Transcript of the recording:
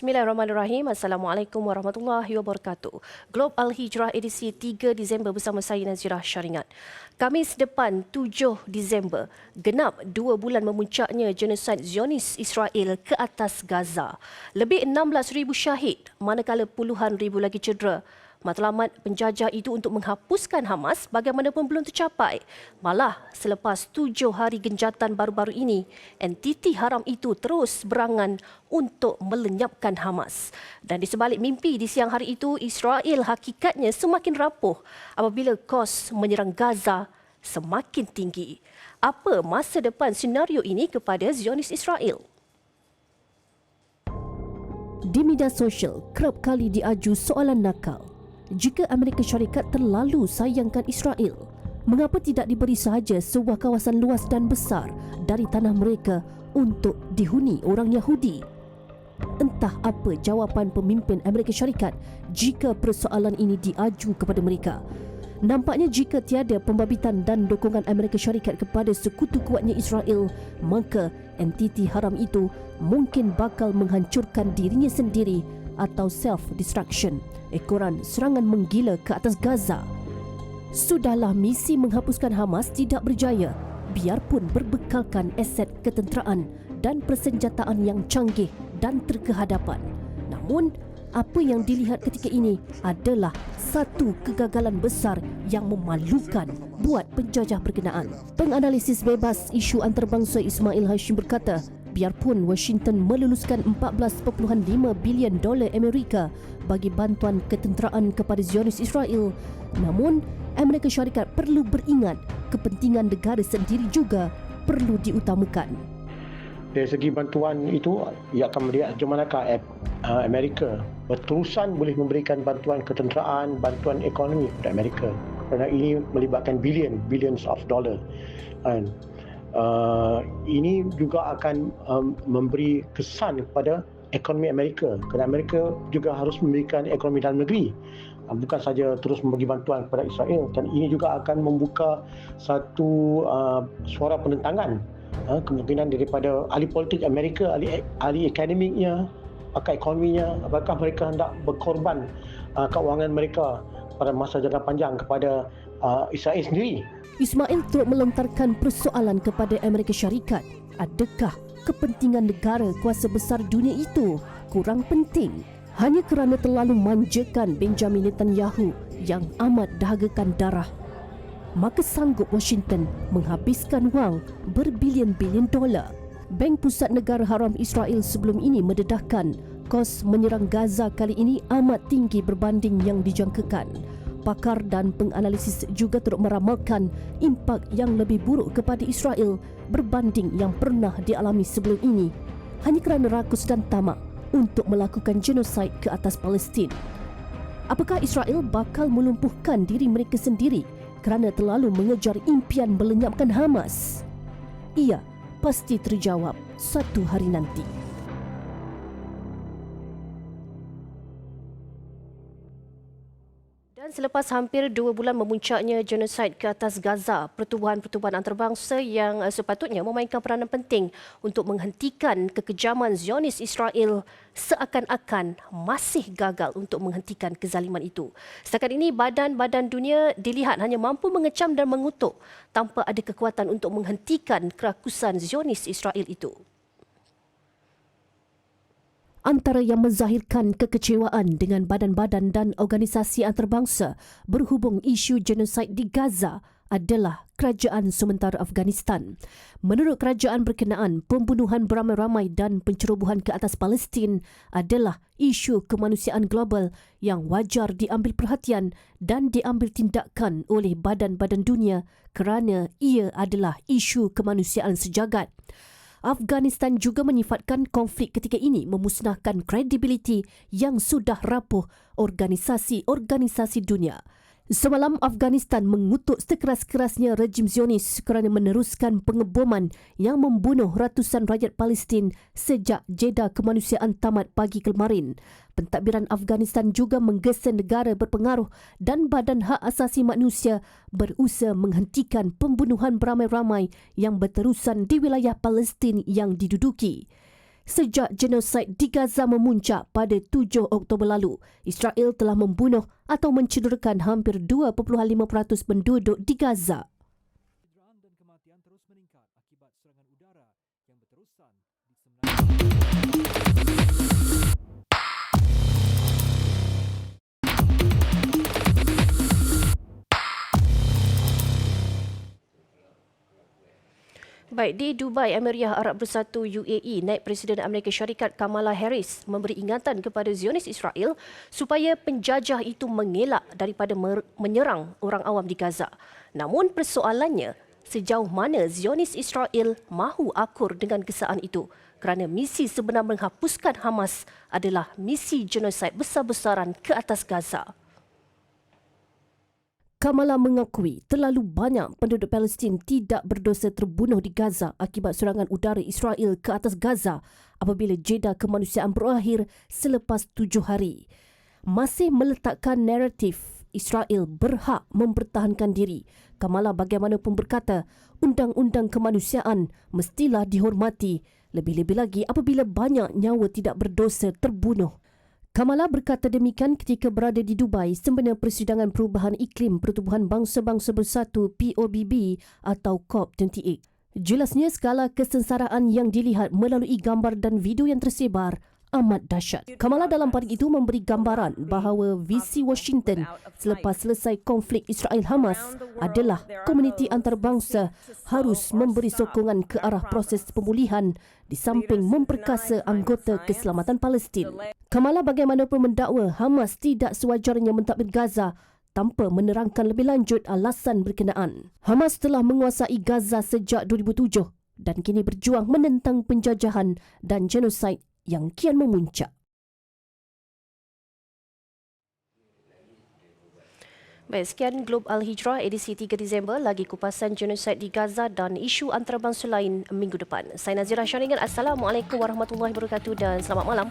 Bismillahirrahmanirrahim. Assalamualaikum warahmatullahi wabarakatuh. Globe Al-Hijrah edisi 3 Disember bersama saya Nazirah Syaringat. Khamis depan 7 Disember, genap 2 bulan memuncaknya genosid Zionis Israel ke atas Gaza. Lebih 16,000 syahid, manakala puluhan ribu lagi cedera. Matlamat penjajah itu untuk menghapuskan Hamas bagaimanapun belum tercapai. Malah selepas 7 hari genjatan baru-baru ini, entiti haram itu terus berangan untuk melenyapkan Hamas. Dan di sebalik mimpi di siang hari itu, Israel hakikatnya semakin rapuh apabila kos menyerang Gaza semakin tinggi. Apa masa depan senario ini kepada Zionis Israel? Di media sosial, kerap kali diaju soalan nakal. Jika Amerika Syarikat terlalu sayangkan Israel, mengapa tidak diberi sahaja sebuah kawasan luas dan besar dari tanah mereka untuk dihuni orang Yahudi? Entah apa jawapan pemimpin Amerika Syarikat jika persoalan ini diaju kepada mereka. Nampaknya jika tiada pembabitan dan dukungan Amerika Syarikat kepada sekutu kuatnya Israel, maka entiti haram itu mungkin bakal menghancurkan dirinya sendiri atau self-destruction, ekoran serangan menggila ke atas Gaza. Sudahlah misi menghapuskan Hamas tidak berjaya, biarpun berbekalkan aset ketenteraan dan persenjataan yang canggih dan terkehadapan. Namun, apa yang dilihat ketika ini adalah satu kegagalan besar yang memalukan buat penjajah berkenaan. Penganalisis bebas isu antarabangsa Ismail Hashim berkata, biarpun Washington meluluskan $14.5 bilion Amerika bagi bantuan ketenteraan kepada Zionis Israel, namun Amerika Syarikat perlu beringat kepentingan negara sendiri juga perlu diutamakan. Dari segi bantuan itu, ia akan melihat macam manakah Amerika berterusan boleh memberikan bantuan ketenteraan, bantuan ekonomi kepada Amerika. Kerana ini melibatkan billions of dollar. Ini juga akan memberi kesan kepada ekonomi Amerika, kerana Amerika juga harus memberikan ekonomi dalam negeri, bukan saja terus memberi bantuan kepada Israel. Dan ini juga akan membuka satu suara penentangan, kemungkinan daripada ahli politik Amerika, ahli akademiknya, pakar ekonominya, apakah mereka hendak berkorban kewangan mereka pada masa jangka panjang kepada Israel sendiri. Ismail turut melontarkan persoalan kepada Amerika Syarikat. Adakah kepentingan negara kuasa besar dunia itu kurang penting? Hanya kerana terlalu manjakan Benjamin Netanyahu yang amat dahagakan darah, maka sanggup Washington menghabiskan wang berbilion-bilion dolar. Bank Pusat Negara Haram Israel sebelum ini mendedahkan kos menyerang Gaza kali ini amat tinggi berbanding yang dijangkakan. Pakar dan penganalisis juga turut meramalkan impak yang lebih buruk kepada Israel berbanding yang pernah dialami sebelum ini, hanya kerana rakus dan tamak untuk melakukan genosid ke atas Palestin. Apakah Israel bakal melumpuhkan diri mereka sendiri kerana terlalu mengejar impian melenyapkan Hamas? Ia pasti terjawab satu hari nanti. Dan selepas hampir 2 bulan memuncaknya genosid ke atas Gaza, pertubuhan-pertubuhan antarabangsa yang sepatutnya memainkan peranan penting untuk menghentikan kekejaman Zionis Israel seakan-akan masih gagal untuk menghentikan kezaliman itu. Setakat ini, badan-badan dunia dilihat hanya mampu mengecam dan mengutuk tanpa ada kekuatan untuk menghentikan kerakusan Zionis Israel itu. Antara yang menzahirkan kekecewaan dengan badan-badan dan organisasi antarabangsa berhubung isu genosid di Gaza adalah kerajaan sementara Afghanistan. Menurut kerajaan berkenaan, pembunuhan beramai-ramai dan pencerobohan ke atas Palestin adalah isu kemanusiaan global yang wajar diambil perhatian dan diambil tindakan oleh badan-badan dunia kerana ia adalah isu kemanusiaan sejagat. Afghanistan juga menyifatkan konflik ketika ini memusnahkan kredibiliti yang sudah rapuh organisasi-organisasi dunia. Semalam, Afghanistan mengutuk sekeras-kerasnya rejim Zionis kerana meneruskan pengeboman yang membunuh ratusan rakyat Palestin sejak jeda kemanusiaan tamat pagi kemarin. Pentadbiran Afghanistan juga menggesa negara berpengaruh dan badan hak asasi manusia berusaha menghentikan pembunuhan beramai-ramai yang berterusan di wilayah Palestin yang diduduki. Sejak genosid di Gaza memuncak pada 7 Oktober lalu, Israel telah membunuh atau mencederakan hampir 2.5% penduduk di Gaza. Kecederaan dan kematian terus meningkat akibat serangan udara yang berterusan di Baik, di Dubai, Emiriah Arab Bersatu UAE, naib Presiden Amerika Syarikat Kamala Harris memberi ingatan kepada Zionis Israel supaya penjajah itu mengelak daripada menyerang orang awam di Gaza. Namun persoalannya, sejauh mana Zionis Israel mahu akur dengan kesaan itu? Kerana misi sebenar menghapuskan Hamas adalah misi genosid besar-besaran ke atas Gaza. Kamala mengakui terlalu banyak penduduk Palestin tidak berdosa terbunuh di Gaza akibat serangan udara Israel ke atas Gaza apabila jeda kemanusiaan berakhir selepas 7 hari. Masih meletakkan naratif Israel berhak mempertahankan diri. Kamala bagaimanapun berkata, undang-undang kemanusiaan mestilah dihormati, lebih-lebih lagi apabila banyak nyawa tidak berdosa terbunuh. Kamala berkata demikian ketika berada di Dubai sempena Persidangan Perubahan Iklim Pertubuhan Bangsa-Bangsa Bersatu POBB atau COP28. Jelasnya skala kesengsaraan yang dilihat melalui gambar dan video yang tersebar amat dahsyat. Kamala dalam pada itu memberi gambaran bahawa visi Washington selepas selesai konflik Israel-Hamas adalah komuniti antarabangsa harus memberi sokongan ke arah proses pemulihan di samping memperkasa anggota keselamatan Palestin. Kamala bagaimanapun mendakwa Hamas tidak sewajarnya mentadbir Gaza tanpa menerangkan lebih lanjut alasan berkenaan. Hamas telah menguasai Gaza sejak 2007 dan kini berjuang menentang penjajahan dan genosid yang kian memuncak. Baik, sekian Globe Al-Hijrah edisi 3 Disember, lagi kupasan genosid di Gaza dan isu antarabangsa lain minggu depan. Saya Nazira Syaringan. Assalamualaikum warahmatullahi wabarakatuh dan selamat malam.